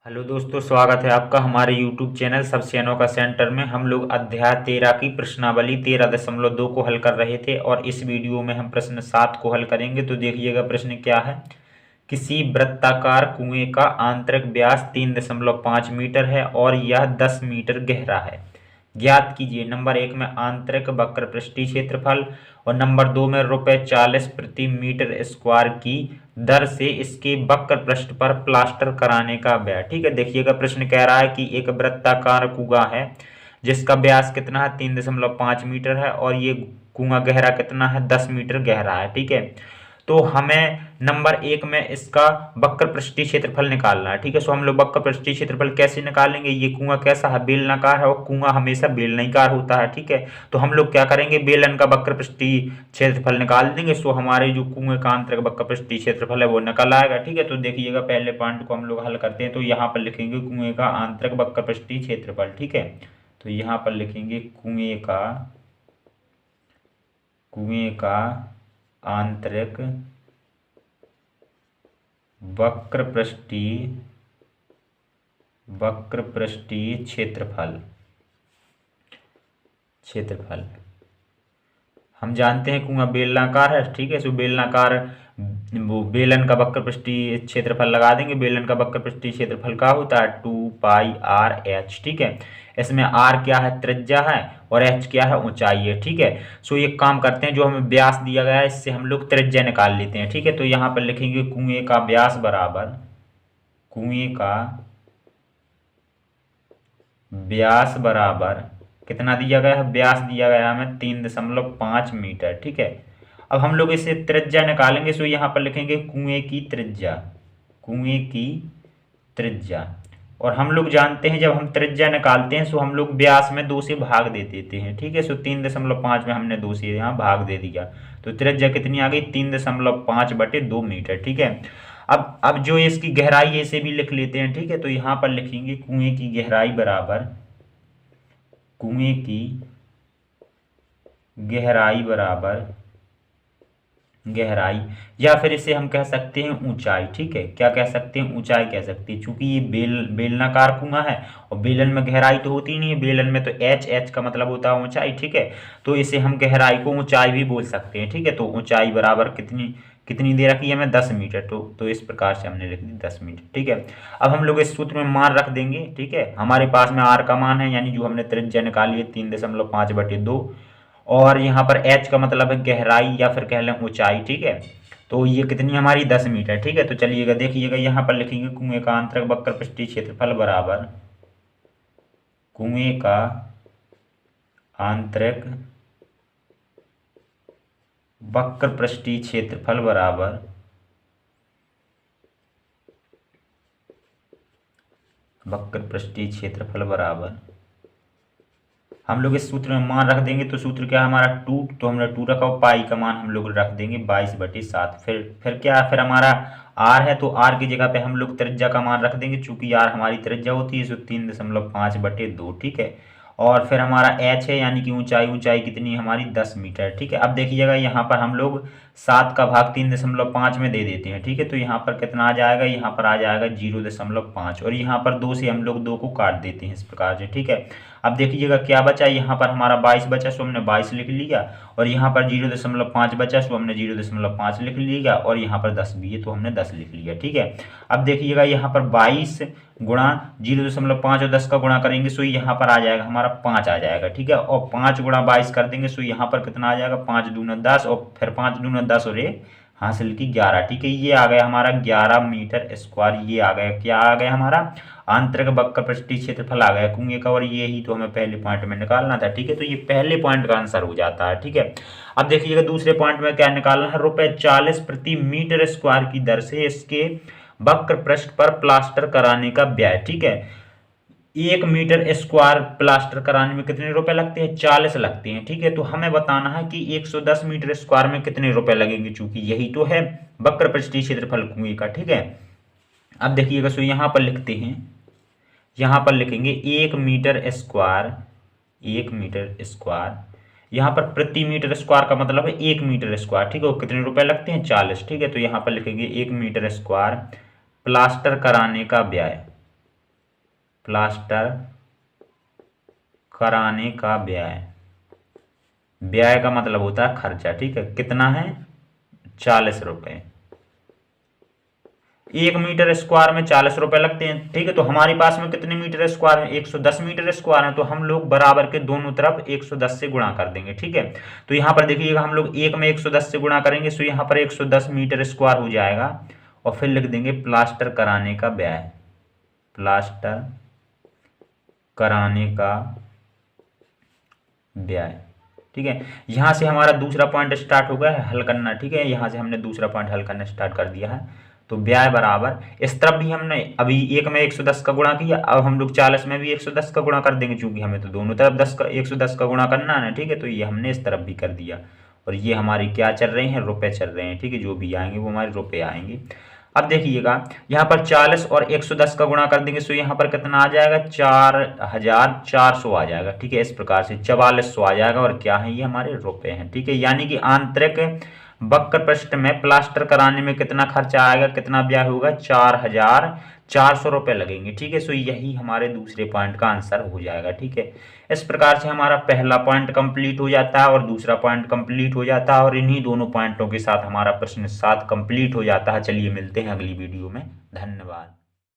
Hello दोस्तों, स्वागत है आपका हमारे YouTube चैनल सबसेनों का सेंटर में। हम लोग अध्याय 13 की प्रश्नावली 13.2 को हल कर रहे थे और इस वीडियो में हम प्रश्न 7 को हल करेंगे। तो देखिएगा प्रश्न क्या है। किसी वृत्ताकार कुएं का आंतरिक व्यास 3.5 मीटर है और यह 10 मीटर गहरा है। ज्ञात कीजिए नंबर 1 में आंतरिक वक्र पृष्ठीय क्षेत्रफल और नंबर 2 में ₹40 प्रति मीटर स्क्वायर की दर से इसके वक्र पृष्ठ पर प्लास्टर कराने का व्यय। ठीक है, देखिएगा प्रश्न कह रहा है कि एक वृत्ताकार कुआं है जिसका व्यास कितना है 3.5 मीटर है और ये कुआं गहरा कितना है 10 मीटर गहरा है। ठीक है, तो हमें नंबर 1 में इसका वक्र पृष्ठीय क्षेत्रफल निकालना है। ठीक है, सो हम लोग वक्र पृष्ठीय क्षेत्रफल कैसे निकालेंगे। ये कुआं कैसा है, बेलनाकार है और कुआं हमेशा बेलनाकार होता है। ठीक है, तो हम लोग क्या करेंगे, बेलन का वक्र पृष्ठीय क्षेत्रफल निकाल देंगे। सो हमारे जो कुएं का आंतरिक वक्र पृष्ठीय क्षेत्रफल है वो निकल आएगा। ठीक है, तो देखिएगा पहले पॉइंट को हम लोग हल करते हैं। तो यहाँ पर लिखेंगे कुएं का आंतरिक वक्र पृष्ठीय क्षेत्रफल। ठीक है, तो यहाँ पर लिखेंगे कुएं का आंतरिक वक्र पृष्ठीय क्षेत्रफल। हम जानते हैं कुआं बेलनाकार है। ठीक है, सो बेलनाकार वो बेलन का वक्र पृष्ठीय क्षेत्रफल लगा देंगे। बेलन का वक्र पृष्ठीय क्षेत्रफल का होता है 2πr/h। ठीक है, इसमें r क्या है, त्रिज्या है, और h क्या है, ऊंचाई है। ठीक है, सो एक काम करते हैं, जो हमें व्यास दिया गया है इससे हम लोग त्रिज्या निकाल लेते हैं। ठीक है, तो यहाँ पर लिखेंगे कुएं का व्यास बराबर कितना दिया गया है, व्यास दिया गया है हमें 3.5 मीटर। ठीक है, अब हम लोग इसे त्रिज्या निकालेंगे। सो यहाँ पर लिखेंगे कुएं की त्रिज्या, और हम लोग जानते हैं जब हम त्रिज्या निकालते हैं सो हम लोग व्यास में 2 से भाग दे देते हैं। ठीक है, सो 3.5 में हमने 2 से यहाँ भाग दे दिया, तो त्रिज्या कितनी आ गई, 3.5/2 मीटर। ठीक है, अब जो इसकी गहराई है इसे भी लिख लेते हैं। ठीक है, तो यहाँ पर लिखेंगे कुएं की गहराई, या फिर इसे हम कह सकते हैं ऊंचाई। ठीक है, क्या कह सकते हैं, ऊंचाई कह सकते हैं, क्योंकि ये बेलनाकार कुआं है और बेलन में गहराई तो होती नहीं है। बेलन में तो एच का मतलब होता है ऊंचाई। ठीक है, तो इसे हम गहराई को ऊंचाई भी बोल सकते हैं। ठीक है, तो ऊंचाई बराबर कितनी दे रखी है हमें, 10 मीटर। तो इस प्रकार से हमने लिख दी 10 मीटर। ठीक है, अब हम लोग इस सूत्र में मान रख देंगे। ठीक है, हमारे पास में r का मान है, यानी जो हमने त्रिज्या निकाली है 3.5/2, और यहाँ पर h का मतलब है गहराई या फिर कह लें ऊंचाई। ठीक है, तो ये कितनी हमारी 10 मीटर। ठीक है, तो चलिएगा देखिएगा यहाँ पर लिखेंगे कुएं का आंतरिक वक्र पृष्ठीय क्षेत्रफल बराबर कुएं का आंतरिक वक्र पृष्ठीय क्षेत्रफल बराबर हम लोग इस सूत्र में मान रख देंगे। तो सूत्र क्या है हमारा 2, तो हमने 2 रखा, और पाई का मान हम लोग रख देंगे 22/7। फिर क्या है, फिर हमारा r है, तो r की जगह पे हम लोग त्रिज्या का मान रख देंगे, चूंकि r हमारी त्रिज्या होती है, सो 3.5/2। ठीक है, और फिर हमारा h है, यानी कि ऊंचाई कितनी है हमारी 10 मीटर। ठीक है, अब देखिएगा यहाँ पर हम लोग 7 का भाग 3.5 में दे देते हैं। ठीक है, तो यहाँ पर कितना आ जाएगा, यहाँ पर आ जाएगा 0.5, और यहाँ पर 2 से हम लोग 2 को काट देते हैं इस प्रकार से। ठीक है, अब देखिएगा क्या बचा, यहाँ पर हमारा 22 बचा, सो हमने 22 लिख लिया, और यहाँ पर 0.5 बचा, सो हमने 0.5 लिख लिया, और यहाँ पर 10 भी है तो हमने 10 लिख लिया। ठीक है, अब देखिएगा यहाँ पर 22 गुणा 0.5 और 10 का गुणा करेंगे, सो यहाँ पर आ जाएगा हमारा 5 आ जाएगा। ठीक है, और 5 गुणा 22 कर देंगे, सो यहाँ पर कितना आ जाएगा, 5 दूना 10, और फिर 5 दूना 10 और ये हासिल की 11। ठीक है, ये आ गया हमारा 11 मीटर स्क्वायर। ये आ गया, क्या आ गया हमारा, आंतरिक वक्र पृष्ठीय क्षेत्रफल आ गया कुएं का, और ये ही तो हमें पहले पॉइंट में निकालना था। ठीक है, तो ये पहले पॉइंट का आंसर हो जाता है। ठीक है, अब देखिएगा दूसरे पॉइंट में क्या निकालना है, ₹40 प्रति मीटर स्क्वायर की दर से इसके वक्र पृष्ठ पर प्लास्टर कराने का व्यय। ठीक है, 1 मीटर स्क्वायर प्लास्टर कराने में कितने रुपए लगते हैं, 40 लगते हैं। ठीक है, तो हमें बताना है कि 110 मीटर स्क्वायर में कितने रुपए लगेंगे, चूंकि यही तो है वक्र पृष्ठीय क्षेत्रफल कुएं का। ठीक है, अब देखिएगा, सो यहाँ पर लिखते हैं, यहाँ पर लिखेंगे 1 मीटर स्क्वायर, यहाँ पर प्रति मीटर स्क्वायर का मतलब है 1 मीटर स्क्वायर। ठीक है, कितने रुपए लगते हैं, 40। ठीक है, तो यहाँ पर लिखेंगे 1 मीटर स्क्वायर प्लास्टर कराने का व्यय, प्लास्टर कराने का व्यय, व्यय का मतलब होता है खर्चा, ठीक है। कितना है? 40 रुपये। 1 मीटर स्क्वायर में 40 रुपये लगते हैं, ठीक है। तो हमारे पास में कितने मीटर स्क्वायर है? 110 मीटर स्क्वायर है। तो हम लोग बराबर के दोनों तरफ 110 से गुणा कर देंगे, ठीक है। तो यहाँ पर देखिएगा हम लोग एक में 110 से गुणा करेंगे, तो यहाँ पर 110 मीटर स्क्वायर हो जाएगा। और फिर लिख देंगे प्लास्टर कराने का व्यय, प्लास्टर कराने का व्यय, ठीक है। यहाँ से हमारा दूसरा पॉइंट स्टार्ट हो गया है हल करना, ठीक है। यहाँ से हमने दूसरा पॉइंट हल करना स्टार्ट कर दिया है। तो व्यय बराबर, इस तरफ भी हमने अभी एक में 110 का गुणा किया, अब हम लोग 40 में भी 110 का गुणा कर देंगे, चूंकि हमें तो दोनों तरफ 110 का गुणा करना है ना, ठीक है। तो ये हमने इस तरफ भी कर दिया। और ये हमारी क्या चल रहे हैं? रुपए चल रहे हैं, ठीक है। जो भी आएंगे वो हमारे रुपए आएंगे। अब देखिएगा यहाँ पर 40 और 110 का गुणा कर देंगे, तो यहाँ पर कितना आ जाएगा? 4400 आ जाएगा, ठीक है। इस प्रकार से 4400 आ जाएगा। और क्या है? ये हमारे रुपए हैं, ठीक है। यानी कि आंतरिक वक्र पृष्ठ में प्लास्टर कराने में कितना खर्चा आएगा, कितना व्यय होगा? 4400 रुपये लगेंगे, ठीक है। सो यही हमारे दूसरे पॉइंट का आंसर हो जाएगा, ठीक है। इस प्रकार से हमारा पहला पॉइंट कंप्लीट हो जाता है और दूसरा पॉइंट कंप्लीट हो जाता है, और इन्हीं दोनों पॉइंटों के साथ हमारा प्रश्न 7 कंप्लीट हो जाता है। चलिए मिलते हैं अगली वीडियो में। धन्यवाद।